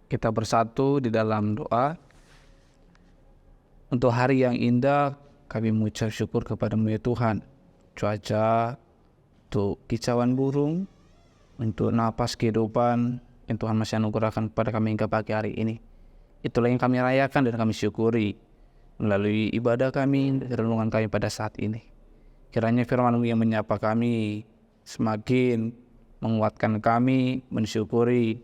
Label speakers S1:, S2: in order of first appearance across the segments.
S1: Kita bersatu di dalam doa. Untuk hari yang indah, kami mengucap syukur kepada-Mu ya Tuhan. Cuaca, untuk kicauan burung, untuk napas kehidupan yang Tuhan masih anugerahkan kepada kami hingga pagi hari ini. Itulah yang kami rayakan dan kami syukuri melalui ibadah kami dan renungan kami pada saat ini. Kiranya firman-Mu yang menyapa kami semakin menguatkan kami, mensyukuri,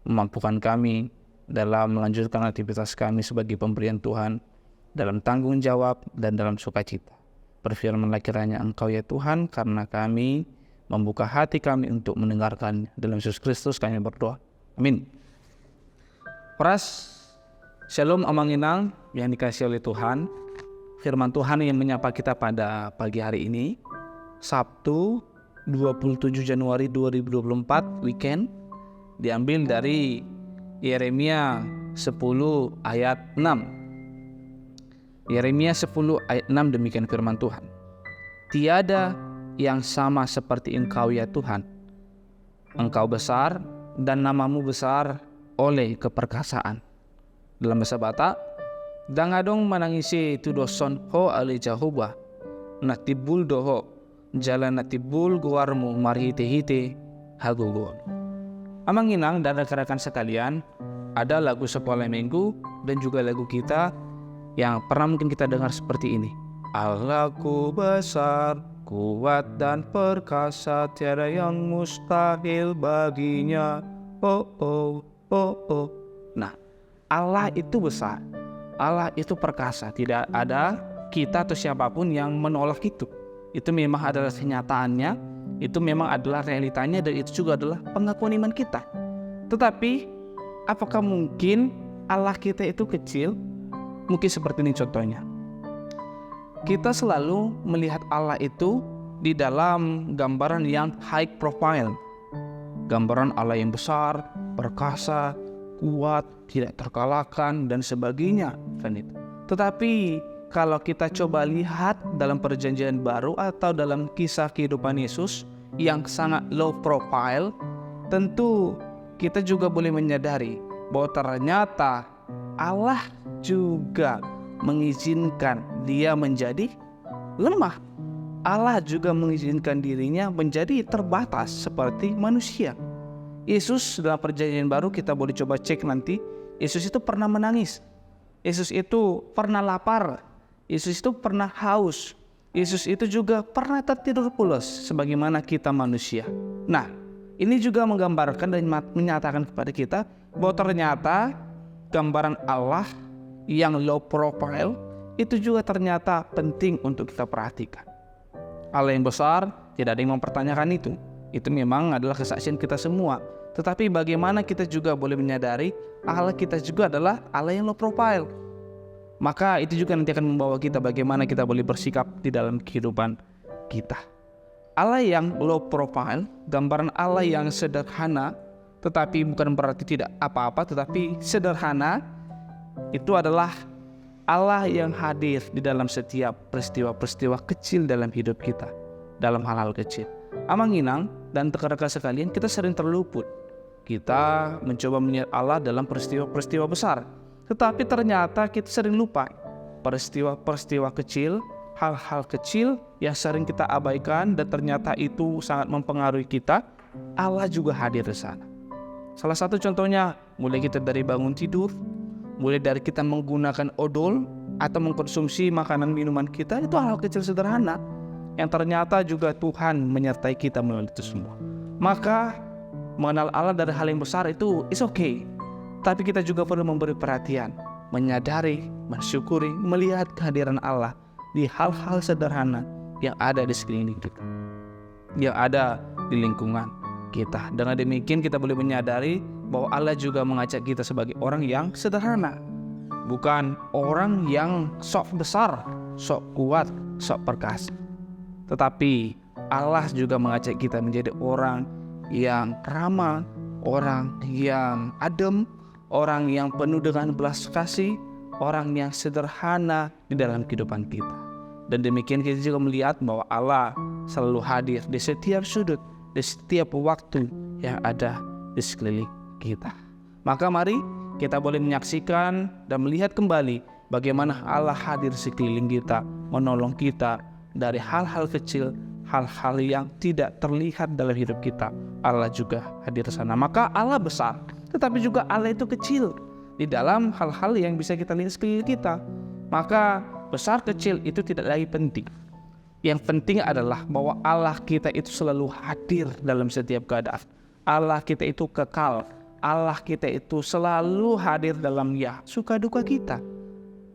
S1: memampukan kami dalam melanjutkan aktivitas kami sebagai pemberian Tuhan, dalam tanggung jawab dan dalam sukacita. Berfirmanlah kiranya Engkau ya Tuhan, karena kami membuka hati kami untuk mendengarkan. Dalam Yesus Kristus kami berdoa. Amin. Pras, Shalom Amanginang yang dikasihi oleh Tuhan. Firman Tuhan yang menyapa kita pada pagi hari ini, Sabtu 27 Januari 2024 weekend, diambil dari Yeremia 10 ayat 6. Yeremia 10 ayat 6 demikian firman Tuhan. Tiada yang sama seperti Engkau ya Tuhan. Engkau besar dan namamu besar oleh keperkasaan. Dalam bahasa Batak, dangadong manangisi tu doson ho ale Jehovah. Natibul doho jalan natibul guarmu marhite-hite hagugon. Amanginang dan rekan-rekan sekalian, ada lagu sekolah minggu dan juga lagu kita yang pernah mungkin kita dengar seperti ini. Allahku besar, kuat dan perkasa, tiada yang mustahil baginya. Oh oh oh oh. Nah, Allah itu besar, Allah itu perkasa. Tidak ada kita atau siapapun yang menolak itu. Itu memang adalah kenyataannya, itu memang adalah realitanya, dan itu juga adalah pengakuan iman kita. Tetapi apakah mungkin Allah kita itu kecil? Mungkin seperti ini contohnya. Kita selalu melihat Allah itu di dalam gambaran yang high profile. Gambaran Allah yang besar, perkasa, kuat, tidak terkalahkan dan sebagainya. Tetapi kalau kita coba lihat dalam perjanjian baru atau dalam kisah kehidupan Yesus yang sangat low profile, tentu kita juga boleh menyadari bahwa ternyata Allah juga mengizinkan dia menjadi lemah. Allah juga mengizinkan dirinya menjadi terbatas seperti manusia. Yesus dalam perjanjian baru kita boleh coba cek nanti. Yesus itu pernah menangis. Yesus itu pernah lapar. Yesus itu pernah haus. Yesus itu juga pernah tertidur pulas sebagaimana kita manusia. Nah, ini juga menggambarkan dan menyatakan kepada kita bahwa ternyata gambaran Allah yang low profile itu juga ternyata penting untuk kita perhatikan. Allah yang besar, tidak ada yang mempertanyakan itu. Itu memang adalah kesaksian kita semua. Tetapi bagaimana kita juga boleh menyadari Allah kita juga adalah Allah yang low profile. Maka itu juga nanti akan membawa kita bagaimana kita boleh bersikap di dalam kehidupan kita. Allah yang low profile, gambaran Allah yang sederhana, tetapi bukan berarti tidak apa-apa, tetapi sederhana, itu adalah Allah yang hadir di dalam setiap peristiwa-peristiwa kecil dalam hidup kita, dalam hal-hal kecil. Amanginang dan rekan-rekan sekalian, kita sering terluput. Kita mencoba melihat Allah dalam peristiwa-peristiwa besar, tetapi ternyata kita sering lupa peristiwa-peristiwa kecil, hal-hal kecil yang sering kita abaikan dan ternyata itu sangat mempengaruhi kita. Allah juga hadir di sana. Salah satu contohnya, mulai kita dari bangun tidur, mulai dari kita menggunakan odol atau mengkonsumsi makanan minuman kita, itu hal kecil sederhana yang ternyata juga Tuhan menyertai kita melalui itu semua. Maka mengenal Allah dari hal yang besar itu is okay. Tapi kita juga perlu memberi perhatian, menyadari, mensyukuri, melihat kehadiran Allah di hal-hal sederhana yang ada di sekeliling kita, yang ada di lingkungan kita. Dengan demikian kita boleh menyadari bahwa Allah juga mengajak kita sebagai orang yang sederhana, bukan orang yang sok besar, sok kuat, sok perkasa. Tetapi Allah juga mengajak kita menjadi orang yang ramah, orang yang adem, orang yang penuh dengan belas kasih, orang yang sederhana di dalam kehidupan kita. Dan demikian kita juga melihat bahwa Allah selalu hadir di setiap sudut, di setiap waktu yang ada di sekeliling kita. Maka mari kita boleh menyaksikan dan melihat kembali bagaimana Allah hadir sekeliling kita, menolong kita dari hal-hal kecil, hal-hal yang tidak terlihat dalam hidup kita. Allah juga hadir di sana. Maka Allah besar, tetapi juga Allah itu kecil di dalam hal-hal yang bisa kita lihat sekeliling kita. Maka besar kecil itu tidak lagi penting. Yang penting adalah bahwa Allah kita itu selalu hadir dalam setiap keadaan. Allah kita itu kekal. Allah kita itu selalu hadir dalam suka duka kita.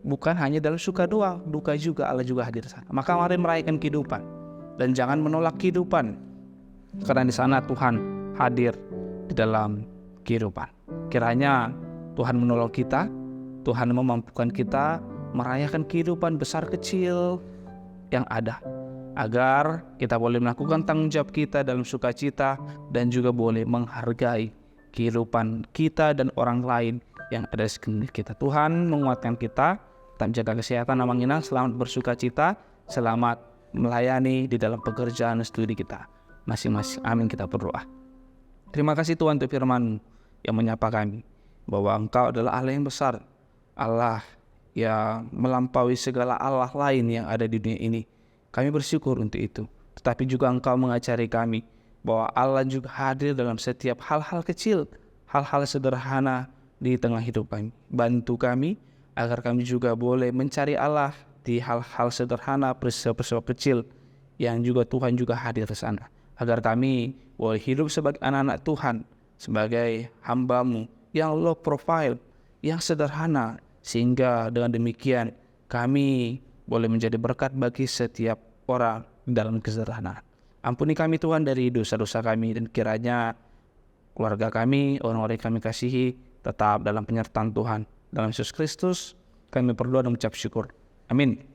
S1: Bukan hanya dalam suka doang, duka juga Allah juga hadir di sana. Maka mari merayakan kehidupan dan jangan menolak kehidupan, karena di sana Tuhan hadir di dalam kehidupan. Kiranya Tuhan menolong kita, Tuhan memampukan kita merayakan kehidupan besar kecil yang ada, agar kita boleh melakukan tanggung jawab kita dalam sukacita dan juga boleh menghargai kehidupan kita dan orang lain yang ada di sekeliling kita. Tuhan menguatkan kita, tetap jaga kesehatan, Amanginang, selamat bersukacita, selamat melayani di dalam pekerjaan studi kita masing-masing. Amin, kita berdoa. Terima kasih Tuhan untuk firman yang menyapa kami bahwa Engkau adalah Allah yang besar, Allah yang melampaui segala Allah lain yang ada di dunia ini. Kami bersyukur untuk itu. Tetapi juga Engkau mengajari kami bahwa Allah juga hadir dalam setiap hal-hal kecil, hal-hal sederhana di tengah hidup kami. Bantu kami agar kami juga boleh mencari Allah di hal-hal sederhana, peristiwa-peristiwa kecil yang juga Tuhan juga hadir di sana. Agar kami boleh hidup sebagai anak-anak Tuhan, sebagai hamba-Mu yang low profile, yang sederhana, sehingga dengan demikian kami boleh menjadi berkat bagi setiap orang dalam kesederhanaan. Ampuni kami Tuhan dari dosa-dosa kami, dan kiranya keluarga kami, orang-orang yang kami kasihi, tetap dalam penyertaan Tuhan. Dalam Yesus Kristus kami berdoa dan mengucap syukur. Amin.